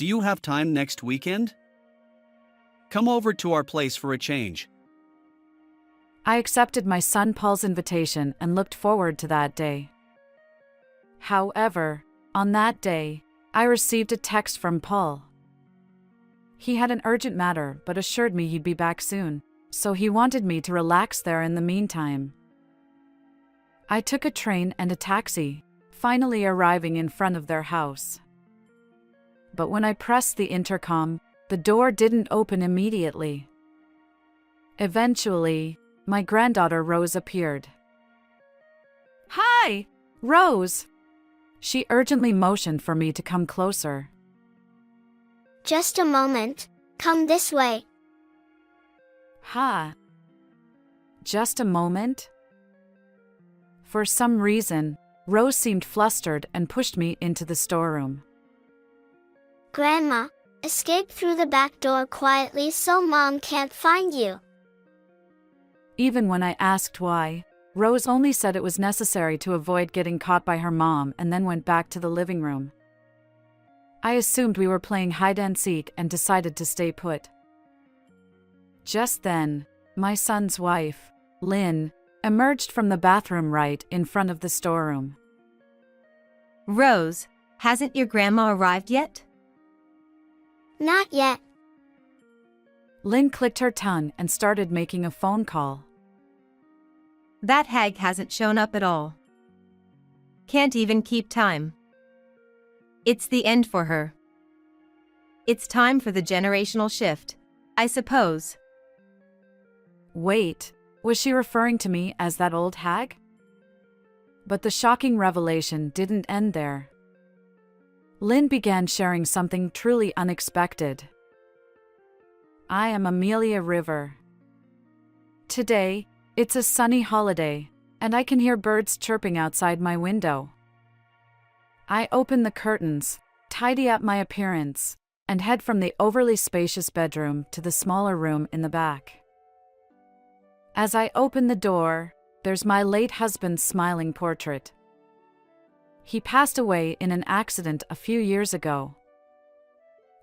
Do you have time next weekend? Come over to our place for a change. I accepted my son Paul's invitation and looked forward to that day. However, on that day, I received a text from Paul. He had an urgent matter but assured me he'd be back soon, so he wanted me to relax there in the meantime. I took a train and a taxi, finally arriving in front of their house. But when I pressed the intercom, the door didn't open immediately. Eventually, my granddaughter Rose appeared. "Hi, Rose!" She urgently motioned for me to come closer. Just a moment, come this way. "Ha. Just a moment?" For some reason, Rose seemed flustered and pushed me into the storeroom. Grandma, escape through the back door quietly so Mom can't find you. Even when I asked why, Rose only said it was necessary to avoid getting caught by her mom and then went back to the living room. I assumed we were playing hide-and-seek and decided to stay put. Just then, my son's wife, Lynn, emerged from the bathroom right in front of the storeroom. Rose, hasn't your grandma arrived yet? Not yet. Lynn clicked her tongue and started making a phone call. That hag hasn't shown up at all. Can't even keep time. It's the end for her. It's time for the generational shift, I suppose. Wait, was she referring to me as that old hag? But the shocking revelation didn't end there. Lynn began sharing something truly unexpected. I am Amelia River. Today, it's a sunny holiday, and I can hear birds chirping outside my window. I open the curtains, tidy up my appearance, and head from the overly spacious bedroom to the smaller room in the back. As I open the door, there's my late husband's smiling portrait. He passed away in an accident a few years ago.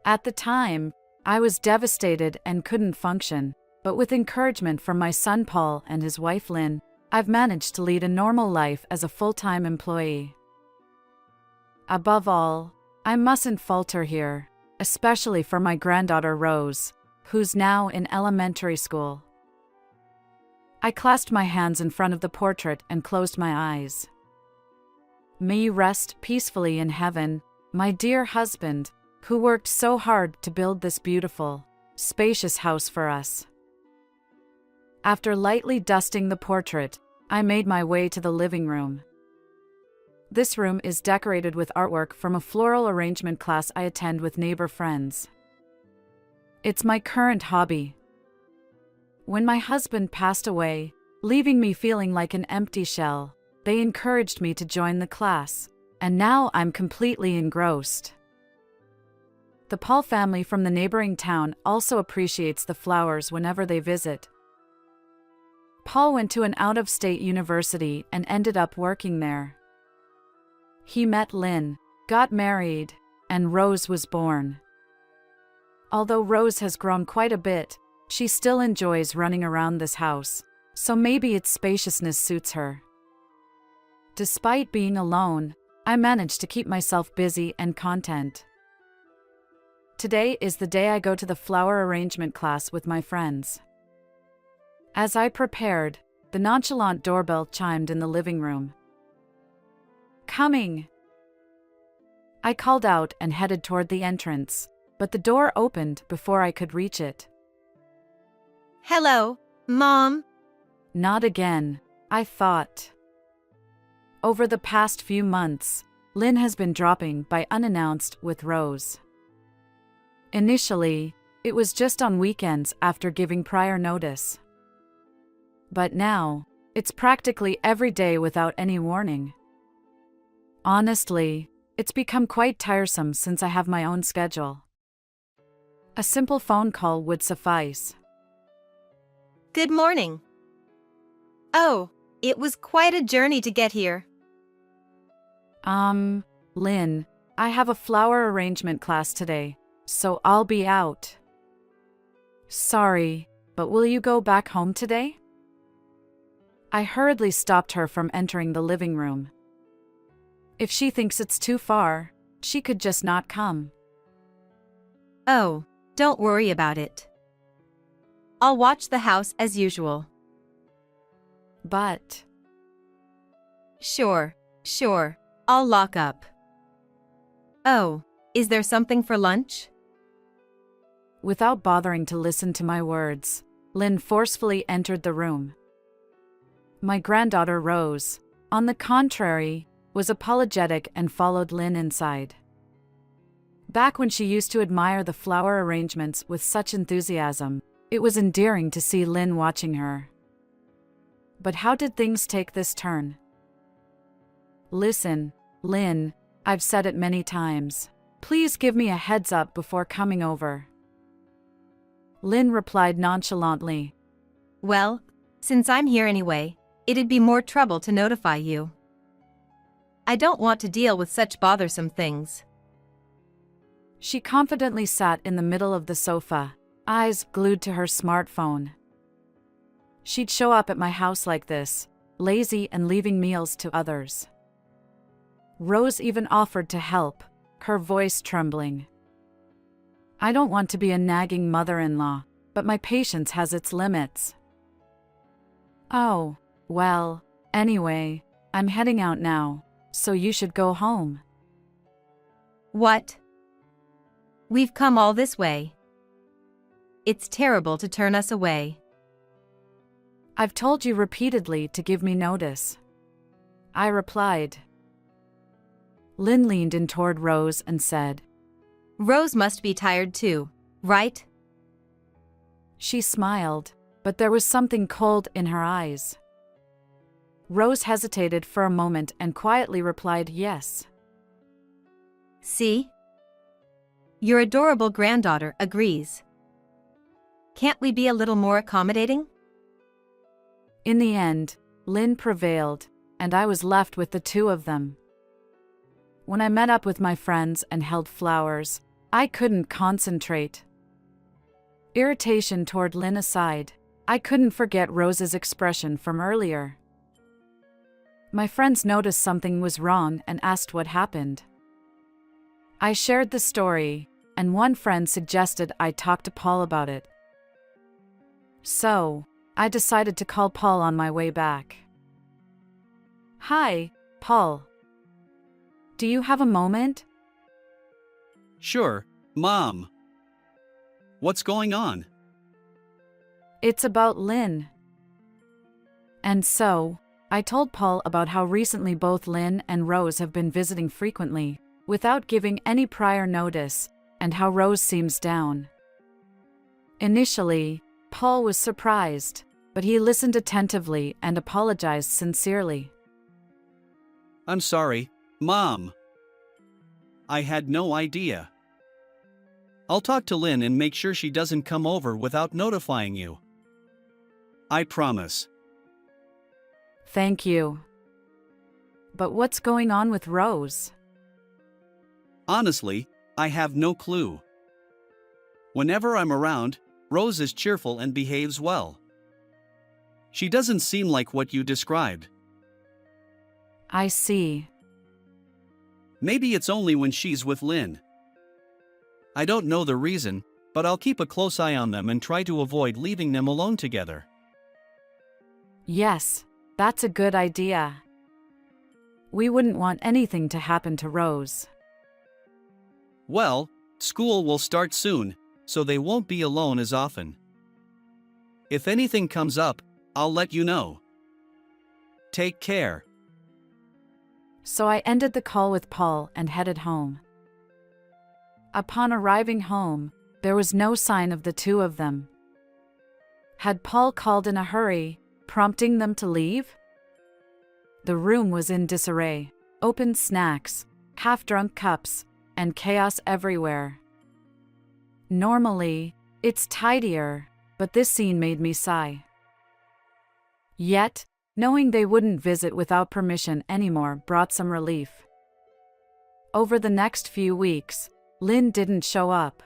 At the time, I was devastated and couldn't function, but with encouragement from my son Paul and his wife Lynn, I've managed to lead a normal life as a full-time employee. Above all, I mustn't falter here, especially for my granddaughter Rose, who's now in elementary school. I clasped my hands in front of the portrait and closed my eyes. May you rest peacefully in heaven, my dear husband, who worked so hard to build this beautiful, spacious house for us. After lightly dusting the portrait, I made my way to the living room. This room is decorated with artwork from a floral arrangement class I attend with neighbor friends. It's my current hobby. When my husband passed away, leaving me feeling like an empty shell, they encouraged me to join the class, and now I'm completely engrossed. The Paul family from the neighboring town also appreciates the flowers whenever they visit. Paul went to an out-of-state university and ended up working there. He met Lynn, got married, and Rose was born. Although Rose has grown quite a bit, she still enjoys running around this house, so maybe its spaciousness suits her. Despite being alone, I managed to keep myself busy and content. Today is the day I go to the flower arrangement class with my friends. As I prepared, the nonchalant doorbell chimed in the living room. "Coming!" I called out and headed toward the entrance, but the door opened before I could reach it. Hello, Mom. Not again, I thought. Over the past few months, Lynn has been dropping by unannounced with Rose. Initially, it was just on weekends after giving prior notice. But now, it's practically every day without any warning. Honestly, it's become quite tiresome since I have my own schedule. A simple phone call would suffice. Good morning. Oh, it was quite a journey to get here. Lynn, I have a flower arrangement class today. so I'll be out. Sorry, but will you go back home today? I hurriedly stopped her from entering the living room. If she thinks it's too far, she could just not come. Oh, don't worry about it. I'll watch the house as usual. But Sure, I'll lock up. Oh, is there something for lunch? without bothering to listen to my words, Lynn forcefully entered the room. My granddaughter Rose, on the contrary, was apologetic and followed Lynn inside. Back when she used to admire the flower arrangements with such enthusiasm, it was endearing to see Lynn watching her. But how did things take this turn? Listen, Lynn, I've said it many times. Please give me a heads up before coming over. Lynn replied nonchalantly. Well, since I'm here anyway, it'd be more trouble to notify you. I don't want to deal with such bothersome things. She confidently sat in the middle of the sofa, eyes glued to her smartphone. She'd show up at my house like this, lazy and leaving meals to others. Rose even offered to help, her voice trembling. I don't want to be a nagging mother-in-law, but my patience has its limits. Oh, well, anyway, I'm heading out now, so you should go home. What? We've come all this way. It's terrible to turn us away. I've told you repeatedly to give me notice. I replied. Lynn leaned in toward Rose and said, Rose must be tired too, right? She smiled, but there was something cold in her eyes. Rose hesitated for a moment and quietly replied yes. See? Your adorable granddaughter agrees. Can't we be a little more accommodating? In the end, Lynn prevailed, and I was left with the two of them. When I met up with my friends and held flowers, I couldn't concentrate. Irritation toward Lynn aside, I couldn't forget Rose's expression from earlier. My friends noticed something was wrong and asked what happened. I shared the story, and one friend suggested I talk to Paul about it. So, I decided to call Paul on my way back. Hi, Paul. Do you have a moment? Sure, Mom. What's going on? It's about Lynn. And so, I told Paul about how recently both Lynn and Rose have been visiting frequently, without giving any prior notice, and how Rose seems down. Initially, Paul was surprised, but he listened attentively and apologized sincerely. I'm sorry, Mom. I had no idea. I'll talk to Lynn and make sure she doesn't come over without notifying you. I promise. Thank you. But what's going on with Rose? Honestly, I have no clue. Whenever I'm around, Rose is cheerful and behaves well. She doesn't seem like what you described. I see. Maybe it's only when she's with Lynn. I don't know the reason, but I'll keep a close eye on them and try to avoid leaving them alone together. Yes, that's a good idea. We wouldn't want anything to happen to Rose. Well, school will start soon, so they won't be alone as often. If anything comes up, I'll let you know. Take care. So I ended the call with Paul and headed home. Upon arriving home, there was no sign of the two of them. Had Paul called in a hurry, prompting them to leave? The room was in disarray, open snacks, half-drunk cups, and chaos everywhere. Normally, it's tidier, but this scene made me sigh. Yet, knowing they wouldn't visit without permission anymore brought some relief. Over the next few weeks, Lynn didn't show up.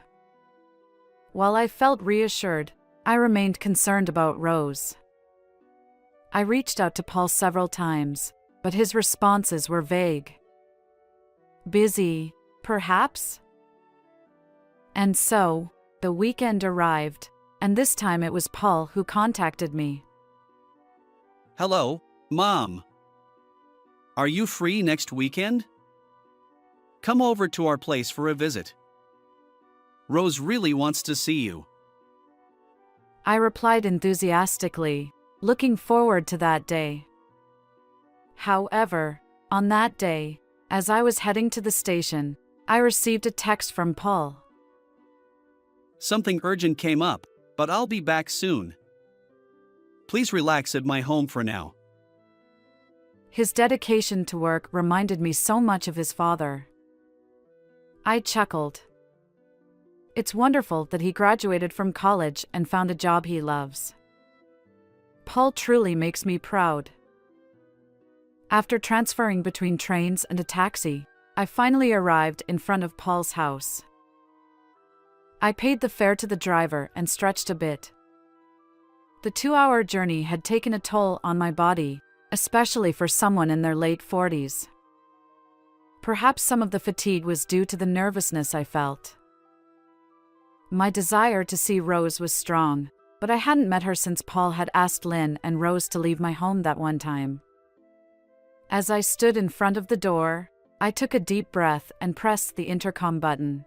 While I felt reassured, I remained concerned about Rose. I reached out to Paul several times, but his responses were vague. Busy, perhaps? And so, the weekend arrived, and this time it was Paul who contacted me. Hello, Mom. Are you free next weekend? Come over to our place for a visit. Rose really wants to see you. I replied enthusiastically, looking forward to that day. However, on that day, as I was heading to the station, I received a text from Paul. Something urgent came up, but I'll be back soon. Please relax at my home for now. His dedication to work reminded me so much of his father. I chuckled. It's wonderful that he graduated from college and found a job he loves. Paul truly makes me proud. After transferring between trains and a taxi, I finally arrived in front of Paul's house. I paid the fare to the driver and stretched a bit. The 2-hour journey had taken a toll on my body, especially for someone in their late 40s. Perhaps some of the fatigue was due to the nervousness I felt. My desire to see Rose was strong, but I hadn't met her since Paul had asked Lynn and Rose to leave my home that one time. As I stood in front of the door, I took a deep breath and pressed the intercom button.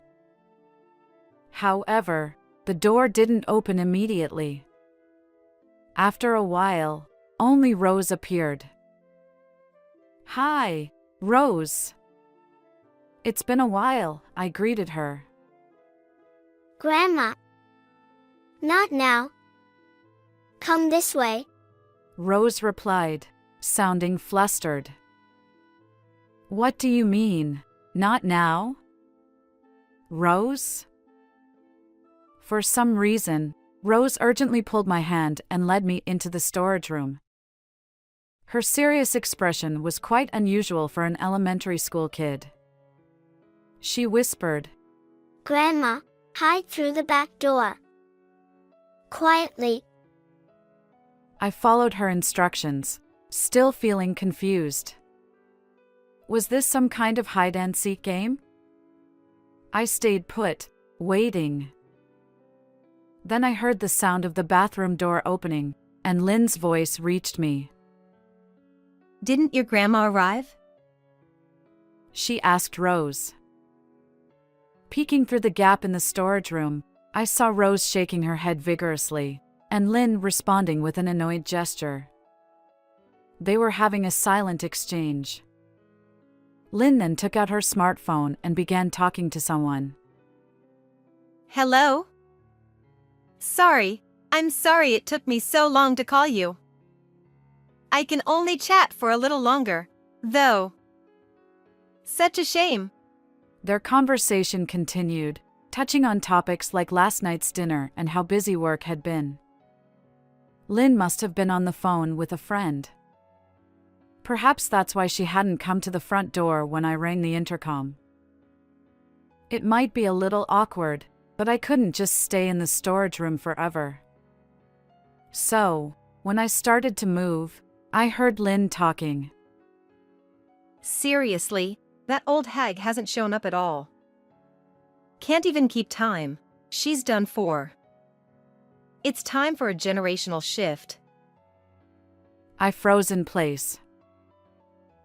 However, the door didn't open immediately. After a while, only Rose appeared. "Hi, Rose." "It's been a while," I greeted her. Grandma. Not now. Come this way. Rose replied, sounding flustered. "What do you mean, not now?" "Rose?" For some reason, Rose urgently pulled my hand and led me into the storage room. Her serious expression was quite unusual for an elementary school kid. She whispered, Grandma, hide through the back door. Quietly. I followed her instructions, still feeling confused. Was this some kind of hide-and-seek game? I stayed put, waiting. Then I heard the sound of the bathroom door opening, and Lynn's voice reached me. Didn't your grandma arrive? She asked Rose. Peeking through the gap in the storage room, I saw Rose shaking her head vigorously, and Lynn responding with an annoyed gesture. They were having a silent exchange. Lynn then took out her smartphone and began talking to someone. Hello? I'm sorry it took me so long to call you. I can only chat for a little longer, though. Such a shame. Their conversation continued, touching on topics like last night's dinner and how busy work had been. Lynn must have been on the phone with a friend. Perhaps that's why she hadn't come to the front door when I rang the intercom. It might be a little awkward, but I couldn't just stay in the storage room forever. So, when I started to move, I heard Lynn talking. Seriously, that old hag hasn't shown up at all. Can't even keep time. She's done for. It's time for a generational shift. I froze in place.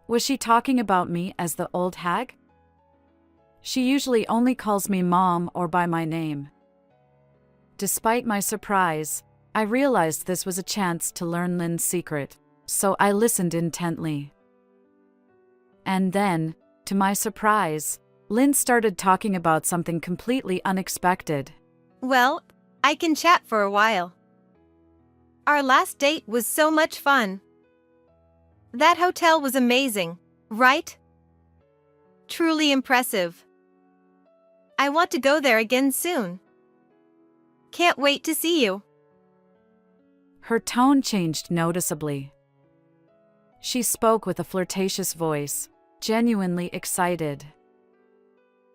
Was she talking about me as the old hag? She usually only calls me Mom or by my name. Despite my surprise, I realized this was a chance to learn Lynn's secret, so I listened intently. And then, to my surprise, Lynn started talking about something completely unexpected. Well, I can chat for a while. Our last date was so much fun. That hotel was amazing, right? Truly impressive. I want to go there again soon. Can't wait to see you. Her tone changed noticeably. She spoke with a flirtatious voice, genuinely excited.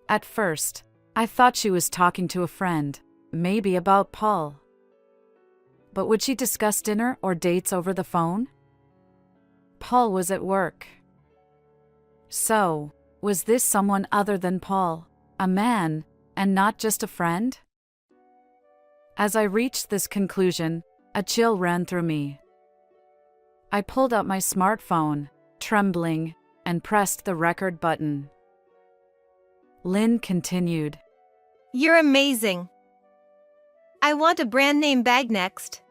At first, I thought she was talking to a friend, maybe about Paul. But would she discuss dinner or dates over the phone? Paul was at work. So, was this someone other than Paul, a man, and not just a friend? As I reached this conclusion, a chill ran through me. I pulled out my smartphone, trembling, and pressed the record button. Lynn continued. You're amazing. I want a brand name bag next.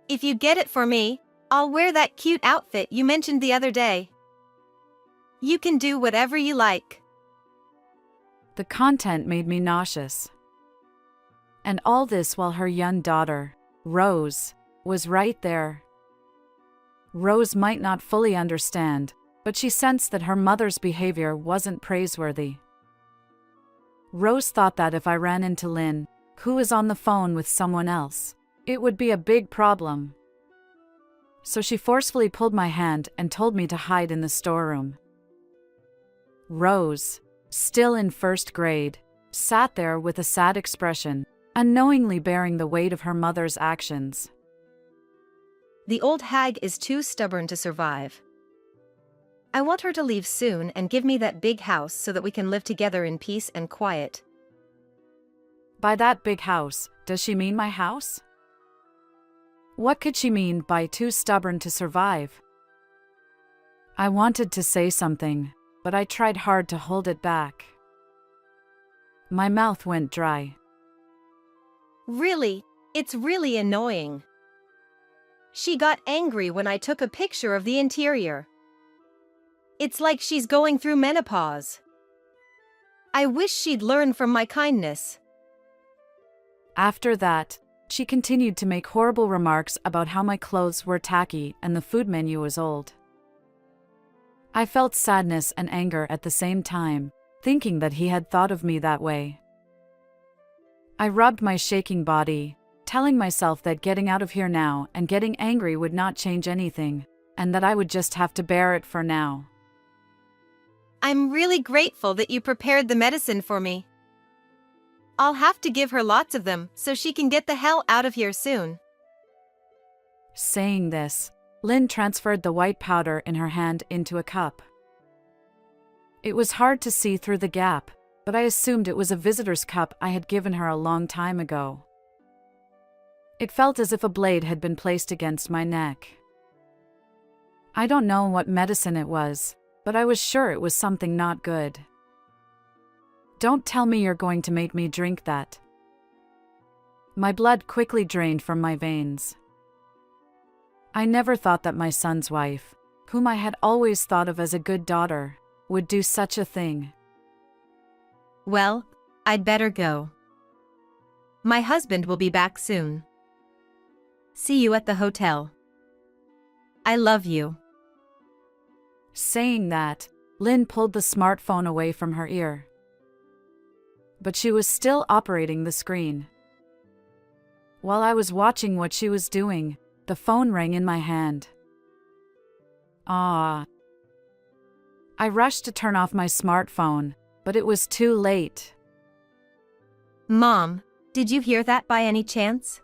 If you get it for me, I'll wear that cute outfit you mentioned the other day. You can do whatever you like. The content made me nauseous. And all this while her young daughter, Rose, was right there. Rose might not fully understand, but she sensed that her mother's behavior wasn't praiseworthy. Rose thought that if I ran into Lynn, who was on the phone with someone else, it would be a big problem. So she forcefully pulled my hand and told me to hide in the storeroom. Rose, still in first grade, sat there with a sad expression, unknowingly bearing the weight of her mother's actions. The old hag is too stubborn to survive. I want her to leave soon and give me that big house so that we can live together in peace and quiet. By that big house, does she mean my house? What could she mean by too stubborn to survive? I wanted to say something, but I tried hard to hold it back. My mouth went dry. Really, it's really annoying. She got angry when I took a picture of the interior. It's like she's going through menopause. I wish she'd learn from my kindness. After that, she continued to make horrible remarks about how my clothes were tacky and the food menu was old. I felt sadness and anger at the same time, thinking that he had thought of me that way. I rubbed my shaking body, telling myself that getting out of here now and getting angry would not change anything, and that I would just have to bear it for now. I'm really grateful that you prepared the medicine for me. I'll have to give her lots of them so she can get the hell out of here soon. Saying this, Lynn transferred the white powder in her hand into a cup. It was hard to see through the gap, but I assumed it was a visitor's cup I had given her a long time ago. It felt as if a blade had been placed against my neck. I don't know what medicine it was, but I was sure it was something not good. Don't tell me you're going to make me drink that. My blood quickly drained from my veins. I never thought that my son's wife, whom I had always thought of as a good daughter, would do such a thing. Well, I'd better go. My husband will be back soon. See you at the hotel. I love you. Saying that, Lynn pulled the smartphone away from her ear. But she was still operating the screen. While I was watching what she was doing, the phone rang in my hand. Ah. I rushed to turn off my smartphone, but it was too late. Mom, did you hear that by any chance?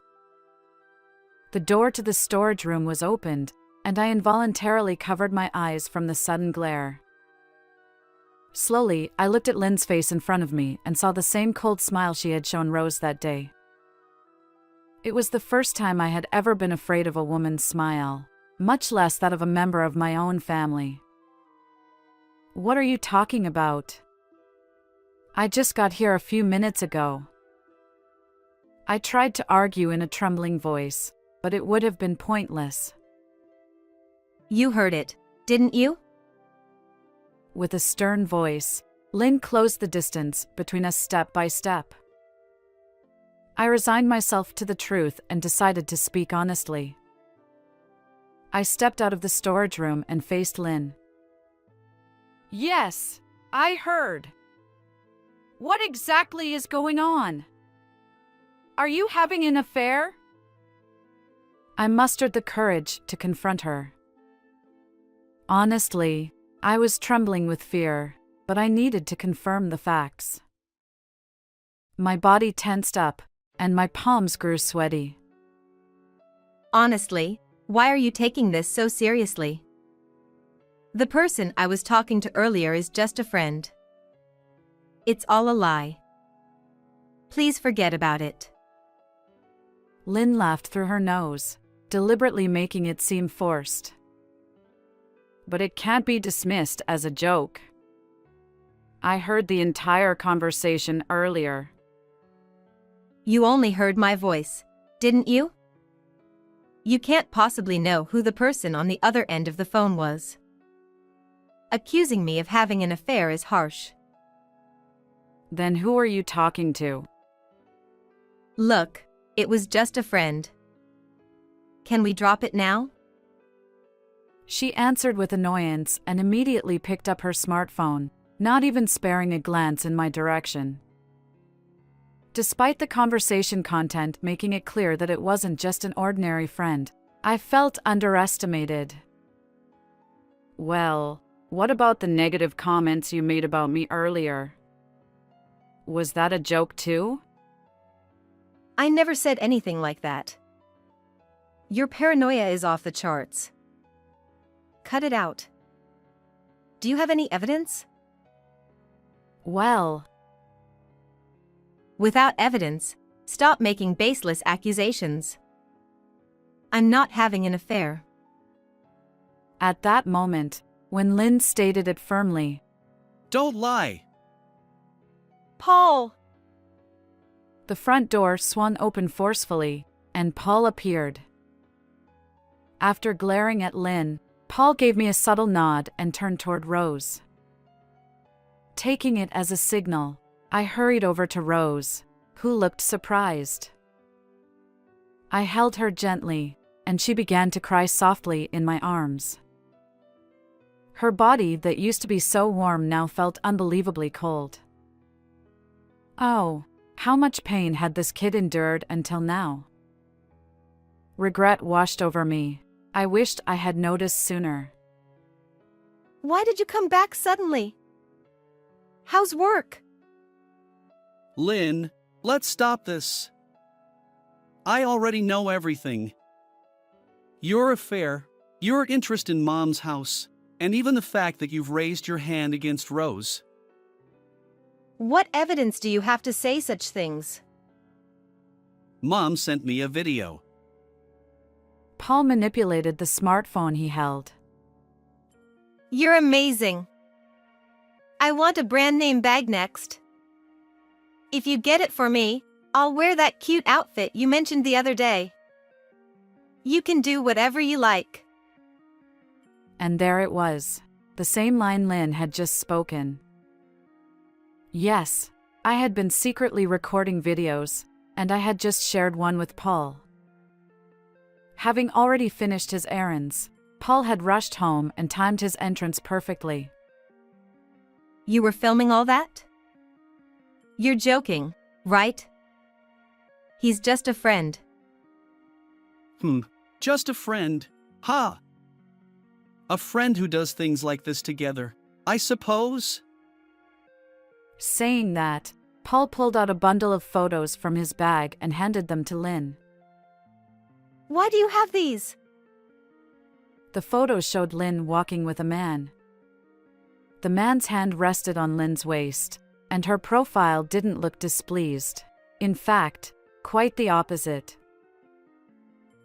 The door to the storage room was opened, and I involuntarily covered my eyes from the sudden glare. Slowly, I looked at Lynn's face in front of me and saw the same cold smile she had shown Rose that day. It was the first time I had ever been afraid of a woman's smile, much less that of a member of my own family. What are you talking about? I just got here a few minutes ago. I tried to argue in a trembling voice, but it would have been pointless. You heard it, didn't you? With a stern voice, Lynn closed the distance between us step by step. I resigned myself to the truth and decided to speak honestly. I stepped out of the storage room and faced Lynn. Yes, I heard. What exactly is going on? Are you having an affair? I mustered the courage to confront her. Honestly, I was trembling with fear, but I needed to confirm the facts. My body tensed up, and my palms grew sweaty. Honestly, why are you taking this so seriously? The person I was talking to earlier is just a friend. It's all a lie. Please forget about it. Lynn laughed through her nose, deliberately making it seem forced. But it can't be dismissed as a joke. I heard the entire conversation earlier. You only heard my voice, didn't you? You can't possibly know who the person on the other end of the phone was. Accusing me of having an affair is harsh. Then who are you talking to? Look, it was just a friend. Can we drop it now? She answered with annoyance and immediately picked up her smartphone, not even sparing a glance in my direction. Despite the conversation content making it clear that it wasn't just an ordinary friend, I felt underestimated. Well, what about the negative comments you made about me earlier? Was that a joke too? I never said anything like that. Your paranoia is off the charts. Cut it out. Do you have any evidence? Well, without evidence, stop making baseless accusations. I'm not having an affair. at that moment, when Lynn stated it firmly, Don't lie. Paul! the front door swung open forcefully, and Paul appeared. After glaring at Lynn, Paul gave me a subtle nod and turned toward Rose. Taking it as a signal, I hurried over to Rose, who looked surprised. I held her gently, and she began to cry softly in my arms. Her body that used to be so warm now felt unbelievably cold. Oh, how much pain had this kid endured until now? Regret washed over me. I wished I had noticed sooner. Why did you come back suddenly? How's work? Lynn, let's stop this. I already know everything. Your affair, your interest in Mom's house, and even the fact that you've raised your hand against Rose. What evidence do you have to say such things? Mom sent me a video. Paul manipulated the smartphone he held. You're amazing. I want a brand name bag next. If you get it for me, I'll wear that cute outfit you mentioned the other day. You can do whatever you like. And there it was, the same line Lynn had just spoken. Yes, I had been secretly recording videos, and I had just shared one with Paul. Having already finished his errands, Paul had rushed home and timed his entrance perfectly. You were filming all that? You're joking, right? He's just a friend. Just a friend. Ha! A friend who does things like this together, I suppose? Saying that, Paul pulled out a bundle of photos from his bag and handed them to Lynn. Why do you have these? The photos showed Lynn walking with a man. The man's hand rested on Lynn's waist, and her profile didn't look displeased. In fact, quite the opposite.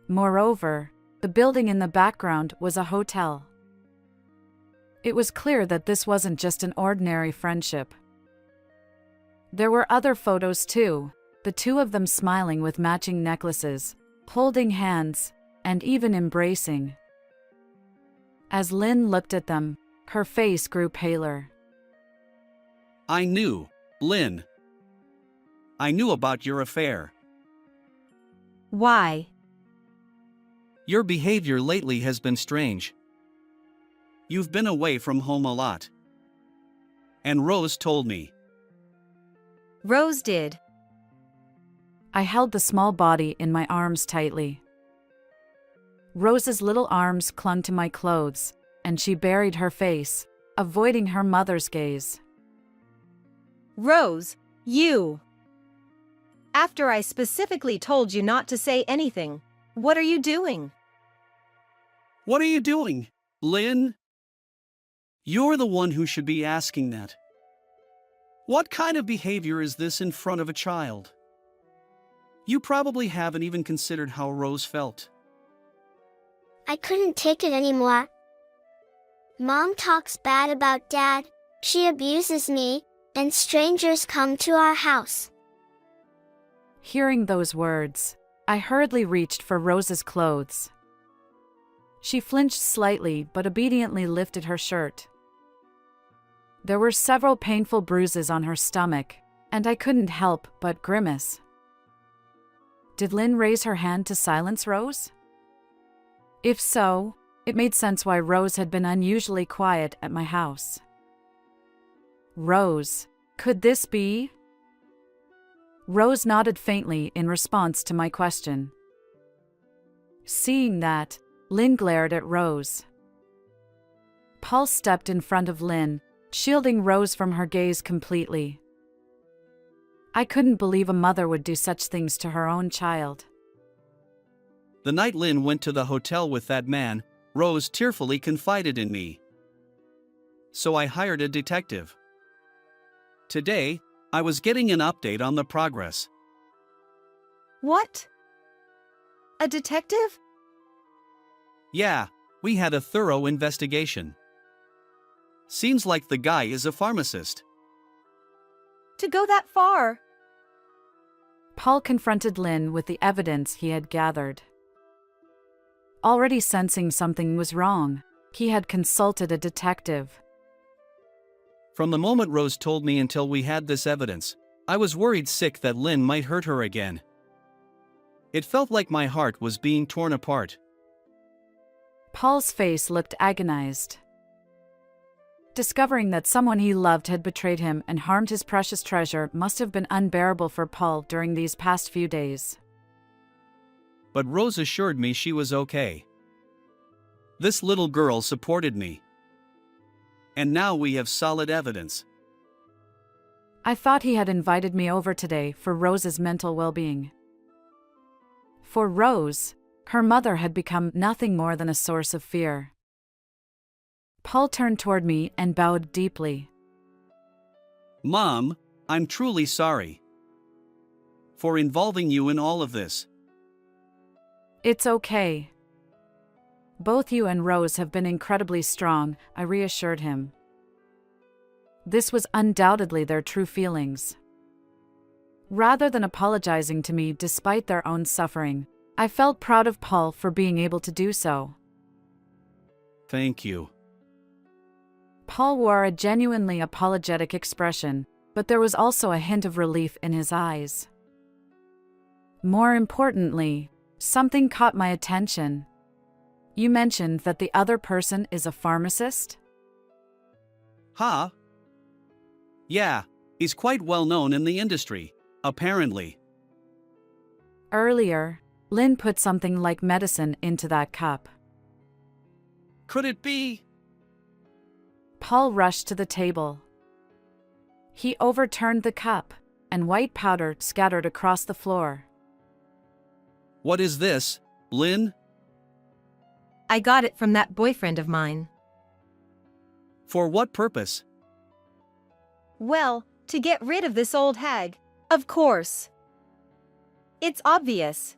Moreover, the building in the background was a hotel. It was clear that this wasn't just an ordinary friendship. There were other photos too, the two of them smiling with matching necklaces, holding hands, and even embracing. As Lynn looked at them, her face grew paler. I knew, Lynn. I knew about your affair. Why? Your behavior lately has been strange. You've been away from home a lot. And Rose told me. Rose did. I held the small body in my arms tightly. Rose's little arms clung to my clothes, and she buried her face, avoiding her mother's gaze. Rose, you! After I specifically told you not to say anything, what are you doing? What are you doing, Lynn? You're the one who should be asking that. What kind of behavior is this in front of a child? You probably haven't even considered how Rose felt. I couldn't take it anymore. Mom talks bad about Dad, she abuses me, and strangers come to our house. Hearing those words, I hurriedly reached for Rose's clothes. She flinched slightly but obediently lifted her shirt. There were several painful bruises on her stomach, and I couldn't help but grimace. Did Lynn raise her hand to silence Rose? If so, it made sense why Rose had been unusually quiet at my house. Rose, could this be? Rose nodded faintly in response to my question. Seeing that, Lynn glared at Rose. Paul stepped in front of Lynn, shielding Rose from her gaze completely. I couldn't believe a mother would do such things to her own child. The night Lynn went to the hotel with that man, Rose tearfully confided in me. So I hired a detective. Today, I was getting an update on the progress. What? A detective? Yeah, we had a thorough investigation. Seems like the guy is a pharmacist. To go that far? Paul confronted Lynn with the evidence he had gathered. Already sensing something was wrong, he had consulted a detective. From the moment Rose told me until we had this evidence, I was worried sick that Lynn might hurt her again. It felt like my heart was being torn apart. Paul's face looked agonized. Discovering that someone he loved had betrayed him and harmed his precious treasure must have been unbearable for Paul during these past few days. But Rose assured me she was okay. This little girl supported me. And now we have solid evidence. I thought he had invited me over today for Rose's mental well-being. For Rose, her mother had become nothing more than a source of fear. Paul turned toward me and bowed deeply. Mom, I'm truly sorry for involving you in all of this. It's okay. Both you and Rose have been incredibly strong, I reassured him. This was undoubtedly their true feelings. Rather than apologizing to me despite their own suffering, I felt proud of Paul for being able to do so. Thank you. Paul wore a genuinely apologetic expression, but there was also a hint of relief in his eyes. More importantly, something caught my attention. You mentioned that the other person is a pharmacist? Huh? Yeah, he's quite well known in the industry, apparently. Earlier, Lynn put something like medicine into that cup. Could it be? Paul rushed to the table. He overturned the cup, and white powder scattered across the floor. What is this, Lynn? I got it from that boyfriend of mine. For what purpose? Well, to get rid of this old hag, of course. It's obvious.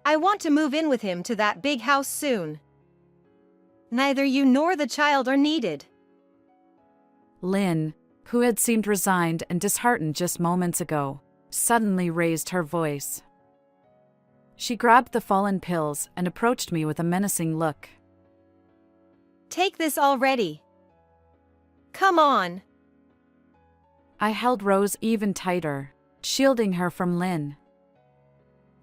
I want to move in with him to that big house soon. Neither you nor the child are needed. Lynn, who had seemed resigned and disheartened just moments ago, suddenly raised her voice. She grabbed the fallen pills and approached me with a menacing look. Take this already. Come on. I held Rose even tighter, shielding her from Lynn.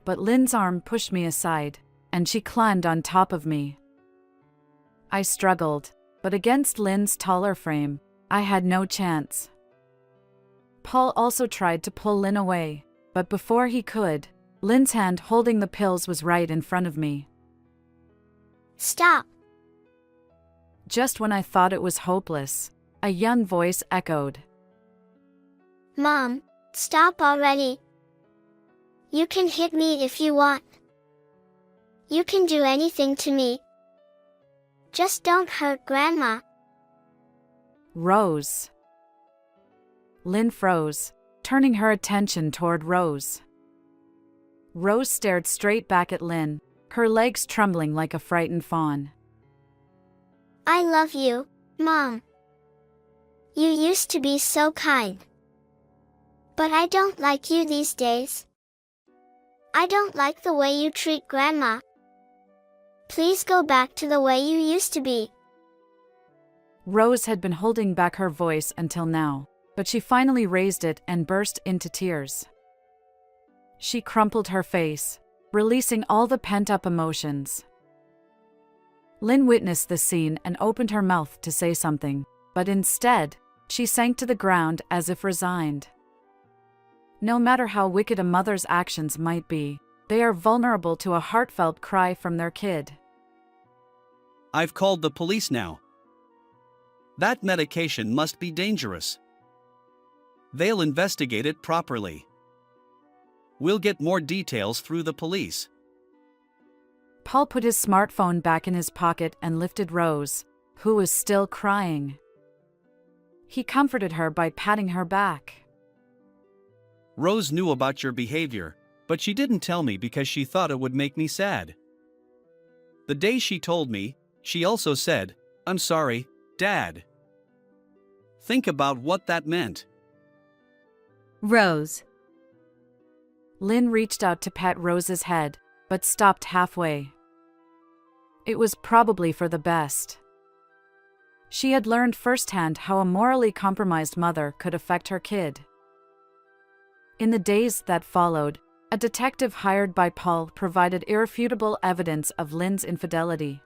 But Lynn's arm pushed me aside, and she climbed on top of me. I struggled, but against Lynn's taller frame, I had no chance. Paul also tried to pull Lynn away, but before he could, Lynn's hand holding the pills was right in front of me. Stop! Just when I thought it was hopeless, a young voice echoed. Mom, stop already. You can hit me if you want. You can do anything to me. Just don't hurt Grandma. Rose. Lynn froze, turning her attention toward Rose. Rose stared straight back at Lynn, her legs trembling like a frightened fawn. I love you, Mom. You used to be so kind. But I don't like you these days. I don't like the way you treat Grandma. Please go back to the way you used to be. Rose had been holding back her voice until now, but she finally raised it and burst into tears. She crumpled her face, releasing all the pent-up emotions. Lynn witnessed the scene and opened her mouth to say something, but instead, she sank to the ground as if resigned. No matter how wicked a mother's actions might be, they are vulnerable to a heartfelt cry from their kid. I've called the police now. That medication must be dangerous. They'll investigate it properly. We'll get more details through the police. Paul put his smartphone back in his pocket and lifted Rose, who was still crying. He comforted her by patting her back. Rose knew about your behavior, but she didn't tell me because she thought it would make me sad. The day she told me, she also said, "I'm sorry, Dad." Think about what that meant. Rose. Lynn reached out to pet Rose's head, but stopped halfway. It was probably for the best. She had learned firsthand how a morally compromised mother could affect her kid. In the days that followed, a detective hired by Paul provided irrefutable evidence of Lynn's infidelity.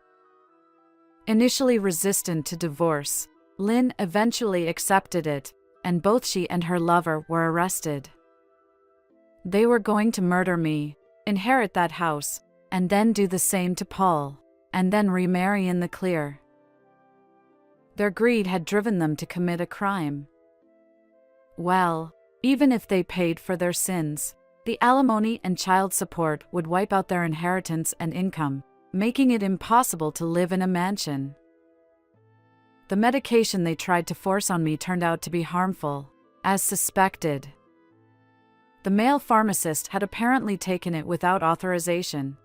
Initially resistant to divorce, Lynn eventually accepted it, and both she and her lover were arrested. They were going to murder me, inherit that house, and then do the same to Paul, and then remarry in the clear. Their greed had driven them to commit a crime. Well, even if they paid for their sins, the alimony and child support would wipe out their inheritance and income, making it impossible to live in a mansion. The medication they tried to force on me turned out to be harmful, as suspected. The male pharmacist had apparently taken it without authorization.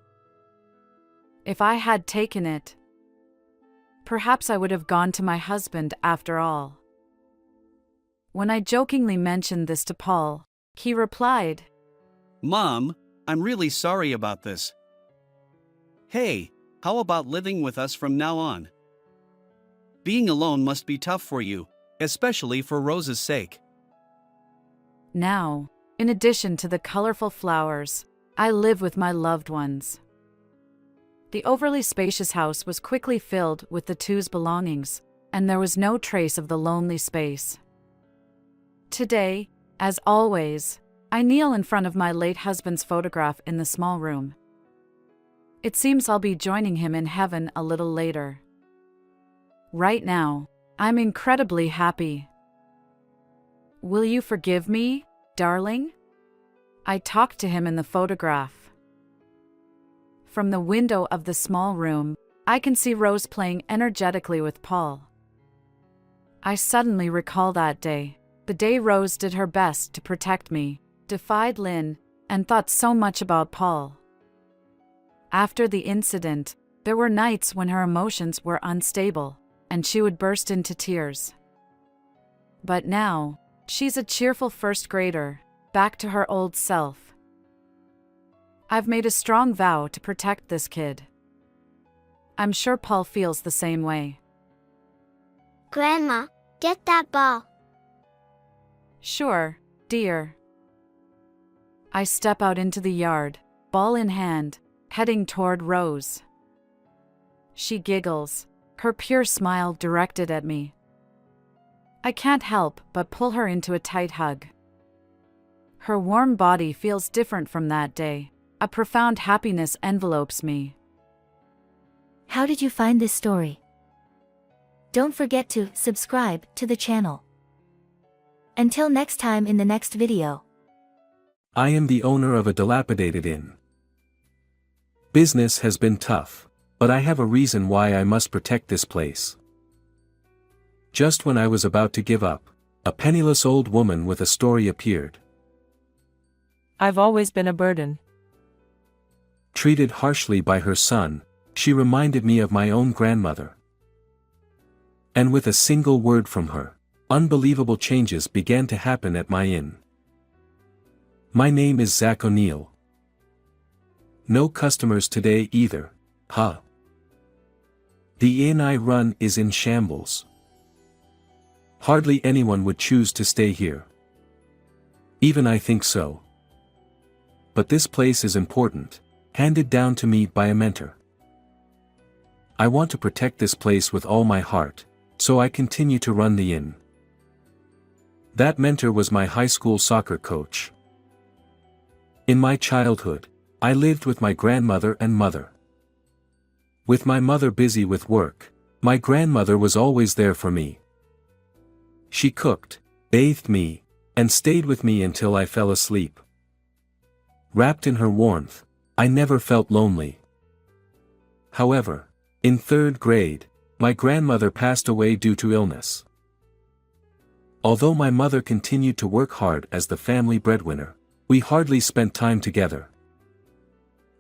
If I had taken it, perhaps I would have gone to my husband after all. When I jokingly mentioned this to Paul, he replied, "Mom, I'm really sorry about this. Hey, how about living with us from now on? Being alone must be tough for you, especially for Rose's sake." Now, in addition to the colorful flowers, I live with my loved ones. The overly spacious house was quickly filled with the two's belongings, and there was no trace of the lonely space. Today, as always, I kneel in front of my late husband's photograph in the small room. It seems I'll be joining him in heaven a little later. Right now, I'm incredibly happy. Will you forgive me, darling? I talked to him in the photograph. From the window of the small room, I can see Rose playing energetically with Paul. I suddenly recall that day, the day Rose did her best to protect me, defied Lynn, and thought so much about Paul. After the incident, there were nights when her emotions were unstable, and she would burst into tears. But now, she's a cheerful first grader, back to her old self. I've made a strong vow to protect this kid. I'm sure Paul feels the same way. Grandma, get that ball. Sure, dear. I step out into the yard, ball in hand, heading toward Rose. She giggles, her pure smile directed at me. I can't help but pull her into a tight hug. Her warm body feels different from that day. A profound happiness envelopes me. How did you find this story? Don't forget to subscribe to the channel. Until next time in the next video. I am the owner of a dilapidated inn. Business has been tough, but I have a reason why I must protect this place. Just when I was about to give up, a penniless old woman with a story appeared. I've always been a burden. Treated harshly by her son, she reminded me of my own grandmother. And with a single word from her, unbelievable changes began to happen at my inn. My name is Zach O'Neill. No customers today either, huh? The inn I run is in shambles. Hardly anyone would choose to stay here. Even I think so. But this place is important, handed down to me by a mentor. I want to protect this place with all my heart, so I continue to run the inn. That mentor was my high school soccer coach. In my childhood, I lived with my grandmother and mother. With my mother busy with work, my grandmother was always there for me. She cooked, bathed me, and stayed with me until I fell asleep. Wrapped in her warmth, I never felt lonely. However, in 3rd grade, my grandmother passed away due to illness. Although my mother continued to work hard as the family breadwinner, we hardly spent time together.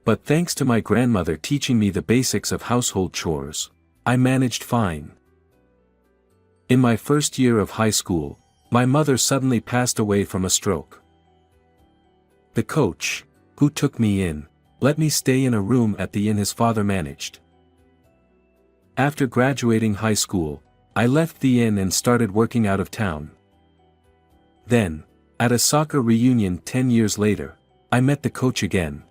But thanks to my grandmother teaching me the basics of household chores, I managed fine. In my first year of high school, my mother suddenly passed away from a stroke. The coach, who took me in, let me stay in a room at the inn his father managed. After graduating high school, I left the inn and started working out of town. Then, at a soccer reunion 10 years later, I met the coach again.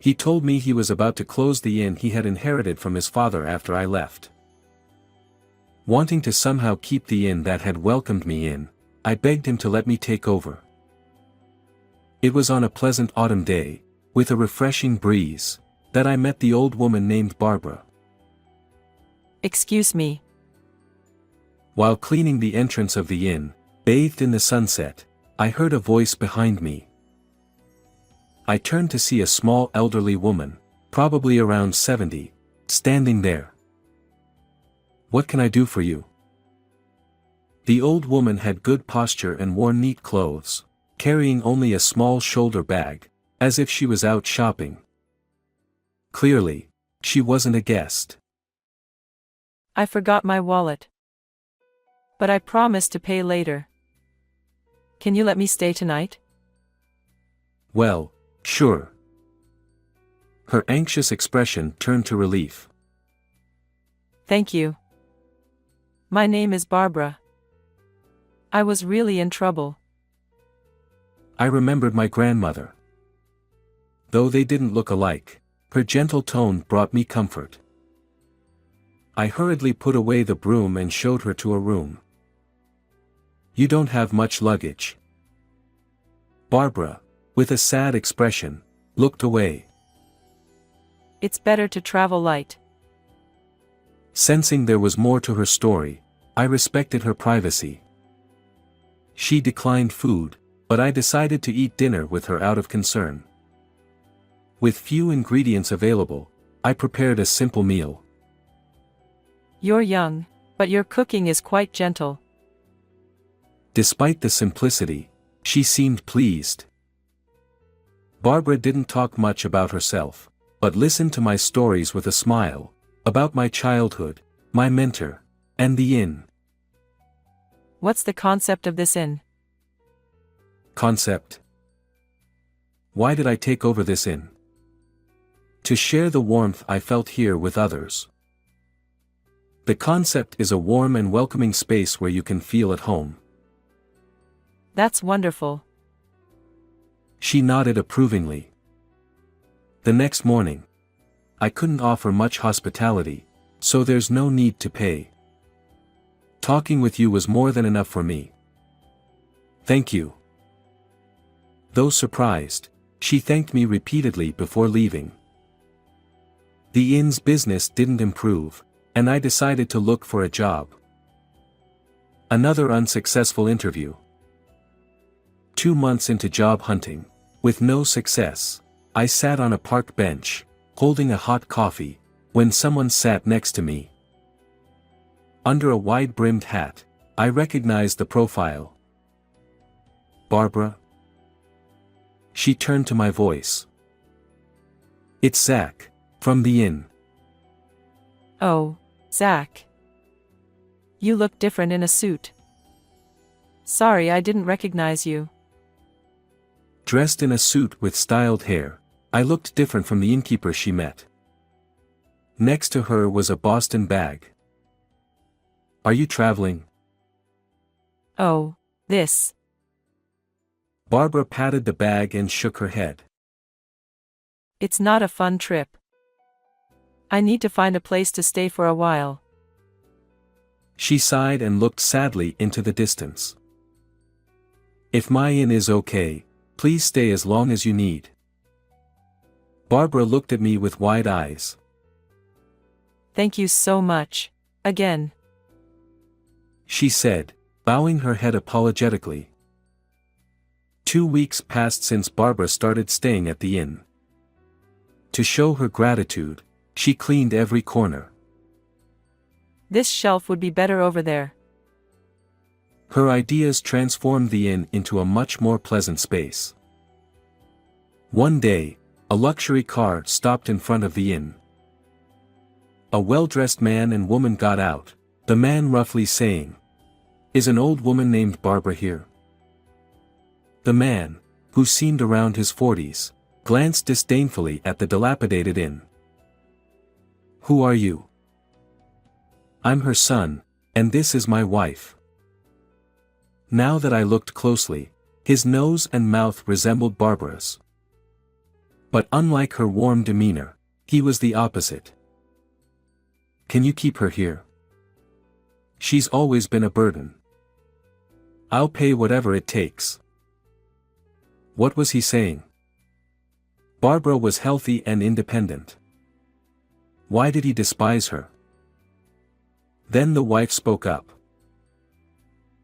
He told me he was about to close the inn he had inherited from his father after I left. Wanting to somehow keep the inn that had welcomed me in, I begged him to let me take over. It was on a pleasant autumn day, with a refreshing breeze, that I met the old woman named Barbara. Excuse me. While cleaning the entrance of the inn, bathed in the sunset, I heard a voice behind me. I turned to see a small elderly woman, probably around 70, standing there. "What can I do for you?" The old woman had good posture and wore neat clothes, carrying only a small shoulder bag, as if she was out shopping. Clearly, she wasn't a guest. I forgot my wallet. But I promised to pay later. Can you let me stay tonight? Well, sure. Her anxious expression turned to relief. Thank you. My name is Barbara. I was really in trouble. I remembered my grandmother. Though they didn't look alike, her gentle tone brought me comfort. I hurriedly put away the broom and showed her to a room. "You don't have much luggage." Barbara, with a sad expression, looked away. It's better to travel light. Sensing there was more to her story, I respected her privacy. She declined food, but I decided to eat dinner with her out of concern. With few ingredients available, I prepared a simple meal. You're young, but your cooking is quite gentle. Despite the simplicity, she seemed pleased. Barbara didn't talk much about herself, but listened to my stories with a smile, about my childhood, my mentor, and the inn. What's the concept of this inn? Concept? Why did I take over this inn? To share the warmth I felt here with others. The concept is a warm and welcoming space where you can feel at home. That's wonderful. She nodded approvingly. The next morning, I couldn't offer much hospitality, so there's no need to pay. Talking with you was more than enough for me. Thank you. Though surprised, she thanked me repeatedly before leaving. The inn's business didn't improve, and I decided to look for a job. Another unsuccessful interview. 2 months into job hunting, with no success, I sat on a park bench, holding a hot coffee, when someone sat next to me. Under a wide-brimmed hat, I recognized the profile. Barbara? She turned to my voice. It's Zach, from the inn. Oh, Zach. You look different in a suit. Sorry I didn't recognize you. Dressed in a suit with styled hair, I looked different from the innkeeper she met. Next to her was a Boston bag. Are you traveling? Oh, this. Barbara patted the bag and shook her head. It's not a fun trip. I need to find a place to stay for a while. She sighed and looked sadly into the distance. If my inn is okay, please stay as long as you need. Barbara looked at me with wide eyes. Thank you so much, again. She said, bowing her head apologetically. 2 weeks passed since Barbara started staying at the inn. To show her gratitude, she cleaned every corner. This shelf would be better over there. Her ideas transformed the inn into a much more pleasant space. One day, a luxury car stopped in front of the inn. A well-dressed man and woman got out, the man roughly saying, "Is an old woman named Barbara here?" The man, who seemed around his 40s, glanced disdainfully at the dilapidated inn. "Who are you?" "I'm her son, and this is my wife." Now that I looked closely, his nose and mouth resembled Barbara's. But unlike her warm demeanor, he was the opposite. "Can you keep her here? She's always been a burden. I'll pay whatever it takes." What was he saying? Barbara was healthy and independent. Why did he despise her? Then the wife spoke up.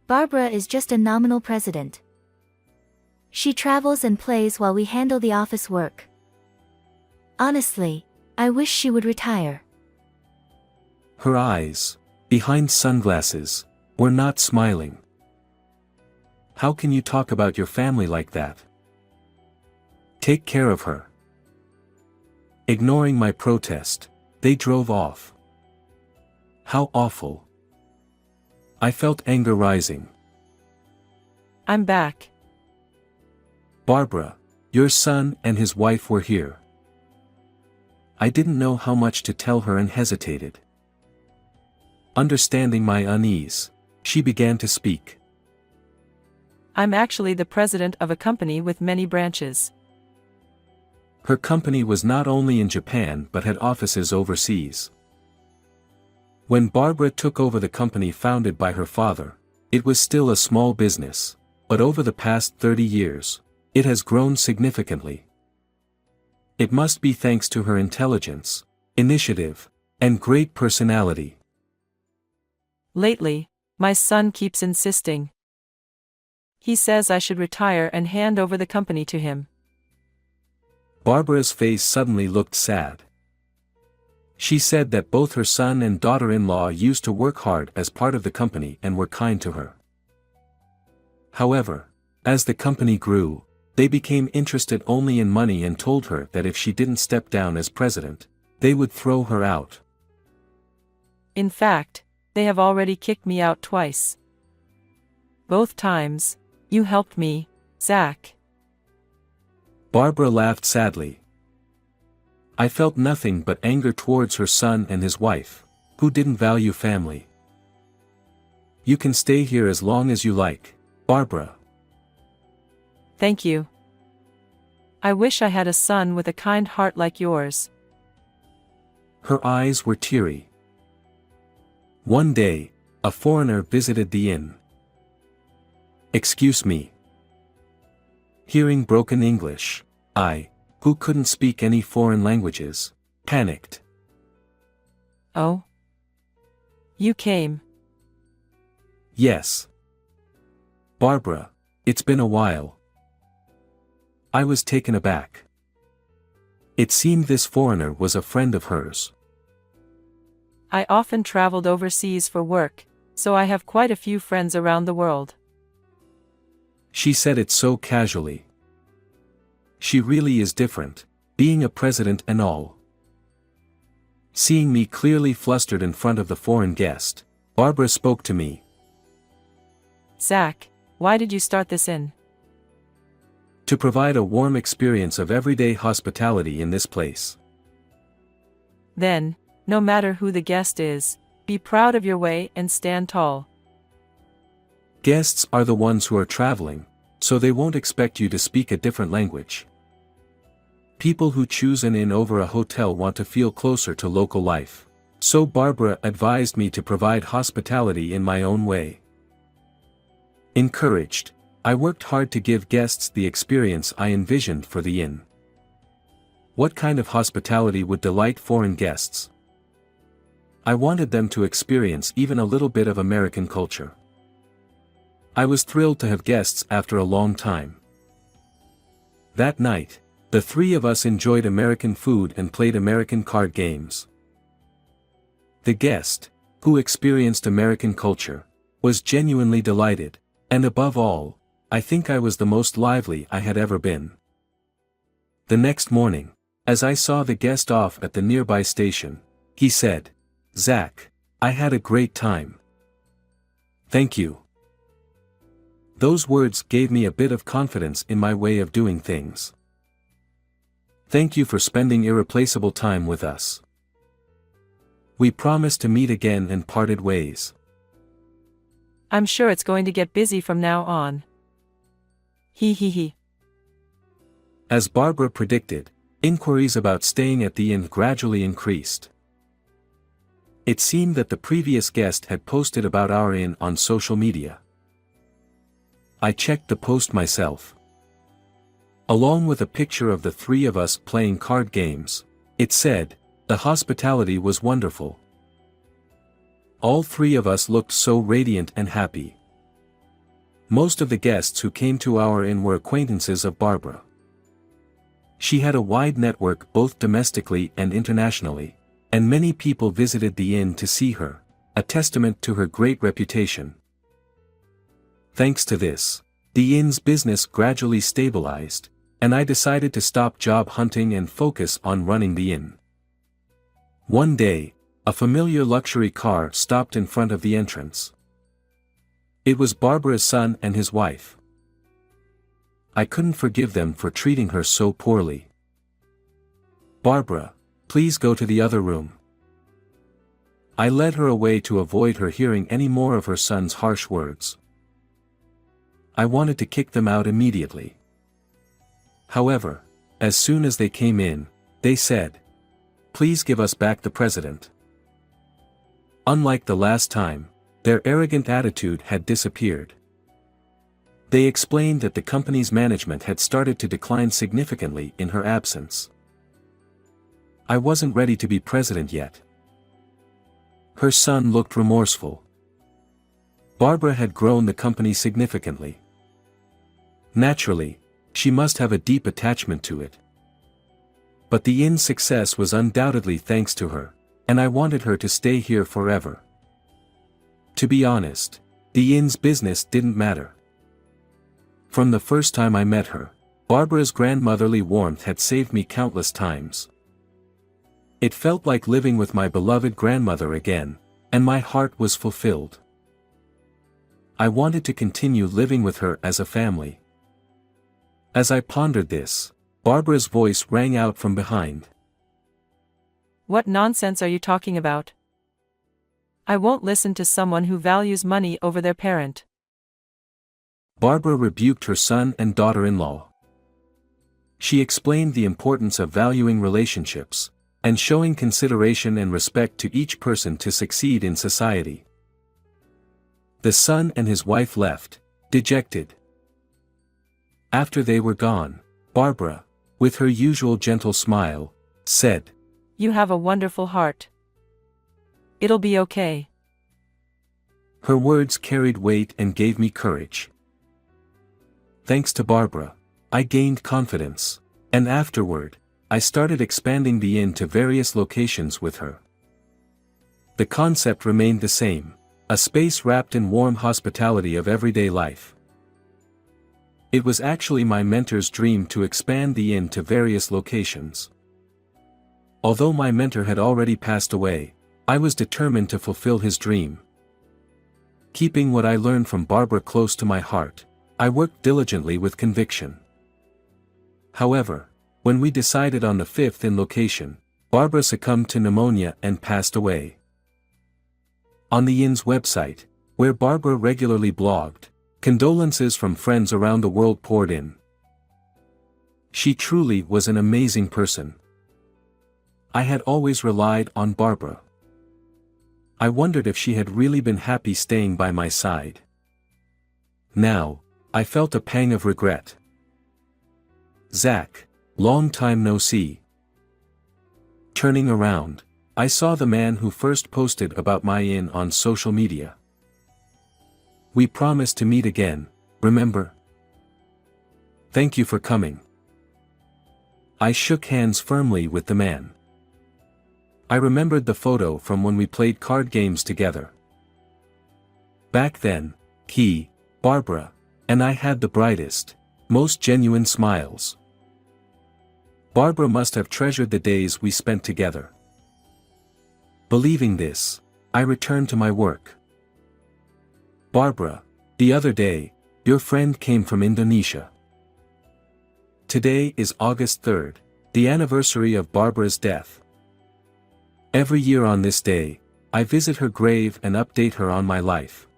Barbara is just a nominal president. She travels and plays while we handle the office work. Honestly, I wish she would retire. Her eyes, behind sunglasses, were not smiling. How can you talk about your family like that? Take care of her. Ignoring my protest, they drove off. How awful. I felt anger rising. I'm back. Barbara, your son and his wife were here. I didn't know how much to tell her and hesitated. Understanding my unease, she began to speak. I'm actually the president of a company with many branches. Her company was not only in Japan but had offices overseas. When Barbara took over the company founded by her father, it was still a small business, but over the past 30 years, it has grown significantly. It must be thanks to her intelligence, initiative, and great personality. Lately, my son keeps insisting. He says I should retire and hand over the company to him. Barbara's face suddenly looked sad. She said that both her son and daughter-in-law used to work hard as part of the company and were kind to her. However, as the company grew, they became interested only in money and told her that if she didn't step down as president, they would throw her out. In fact, they have already kicked me out twice. Both times, you helped me, Zach. Barbara laughed sadly. I felt nothing but anger towards her son and his wife, who didn't value family. You can stay here as long as you like, Barbara. Thank you. I wish I had a son with a kind heart like yours. Her eyes were teary. One day, a foreigner visited the inn. Excuse me. Hearing broken English, I, who couldn't speak any foreign languages, panicked. Oh? You came. Yes. Barbara, it's been a while, I was taken aback. It seemed this foreigner was a friend of hers. I often traveled overseas for work, so I have quite a few friends around the world. She said it so casually. She really is different, being a president and all. Seeing me clearly flustered in front of the foreign guest, Barbara spoke to me. Zach, why did you start this inn? To provide a warm experience of everyday hospitality in this place. Then, no matter who the guest is, be proud of your way and stand tall. Guests are the ones who are traveling, so they won't expect you to speak a different language. People who choose an inn over a hotel want to feel closer to local life, so Barbara advised me to provide hospitality in my own way. Encouraged, I worked hard to give guests the experience I envisioned for the inn. What kind of hospitality would delight foreign guests? I wanted them to experience even a little bit of American culture. I was thrilled to have guests after a long time. That night, the three of us enjoyed American food and played American card games. The guest, who experienced American culture, was genuinely delighted, and above all, I think I was the most lively I had ever been. The next morning, as I saw the guest off at the nearby station, he said, "Zach, I had a great time." "Thank you." Those words gave me a bit of confidence in my way of doing things. Thank you for spending irreplaceable time with us. We promised to meet again and parted ways. I'm sure it's going to get busy from now on. He. As Barbara predicted, inquiries about staying at the inn gradually increased. It seemed that the previous guest had posted about our inn on social media. I checked the post myself. Along with a picture of the three of us playing card games, it said, "The hospitality was wonderful." All three of us looked so radiant and happy. Most of the guests who came to our inn were acquaintances of Barbara. She had a wide network both domestically and internationally, and many people visited the inn to see her, a testament to her great reputation. Thanks to this, the inn's business gradually stabilized, and I decided to stop job hunting and focus on running the inn. One day, a familiar luxury car stopped in front of the entrance. It was Barbara's son and his wife. I couldn't forgive them for treating her so poorly. "Barbara, please go to the other room." I led her away to avoid her hearing any more of her son's harsh words. I wanted to kick them out immediately. However, as soon as they came in, they said, "Please give us back the president." Unlike the last time, their arrogant attitude had disappeared. They explained that the company's management had started to decline significantly in her absence. I wasn't ready to be president yet. Her son looked remorseful. Barbara had grown the company significantly. Naturally, she must have a deep attachment to it. But the inn's success was undoubtedly thanks to her, and I wanted her to stay here forever. To be honest, the inn's business didn't matter. From the first time I met her, Barbara's grandmotherly warmth had saved me countless times. It felt like living with my beloved grandmother again, and my heart was fulfilled. I wanted to continue living with her as a family. As I pondered this, Barbara's voice rang out from behind. What nonsense are you talking about? I won't listen to someone who values money over their parent. Barbara rebuked her son and daughter-in-law. She explained the importance of valuing relationships, and showing consideration and respect to each person to succeed in society. The son and his wife left, dejected. After they were gone, Barbara, with her usual gentle smile, said, You have a wonderful heart. It'll be okay. Her words carried weight and gave me courage. Thanks to Barbara, I gained confidence. And afterward, I started expanding the inn to various locations with her. The concept remained the same, a space wrapped in warm hospitality of everyday life. It was actually my mentor's dream to expand the inn to various locations. Although my mentor had already passed away, I was determined to fulfill his dream. Keeping what I learned from Barbara close to my heart, I worked diligently with conviction. However, when we decided on the 5th inn location, Barbara succumbed to pneumonia and passed away. On the inn's website, where Barbara regularly blogged, condolences from friends around the world poured in. She truly was an amazing person. I had always relied on Barbara. I wondered if she had really been happy staying by my side. Now, I felt a pang of regret. Zach, long time no see. Turning around, I saw the man who first posted about my inn on social media. We promised to meet again, remember? Thank you for coming. I shook hands firmly with the man. I remembered the photo from when we played card games together. Back then, he, Barbara, and I had the brightest, most genuine smiles. Barbara must have treasured the days we spent together. Believing this, I returned to my work. Barbara, the other day, your friend came from Indonesia. Today is August 3rd, the anniversary of Barbara's death. Every year on this day, I visit her grave and update her on my life.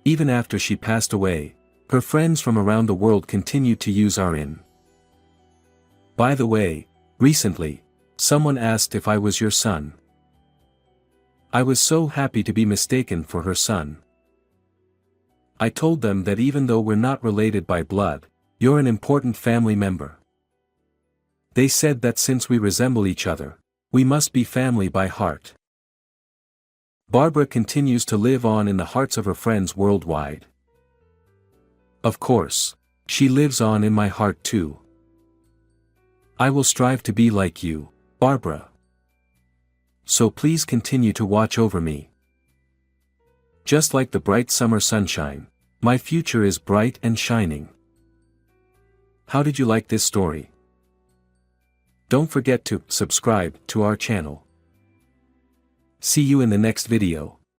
Even after she passed away, her friends from around the world continued to use our inn. By the way, recently, someone asked if I was your son. I was so happy to be mistaken for her son. I told them that even though we're not related by blood, you're an important family member. They said that since we resemble each other, we must be family by heart. Barbara continues to live on in the hearts of her friends worldwide. Of course, she lives on in my heart too. I will strive to be like you, Barbara. So please continue to watch over me. Just like the bright summer sunshine, my future is bright and shining. How did you like this story? Don't forget to subscribe to our channel. See you in the next video.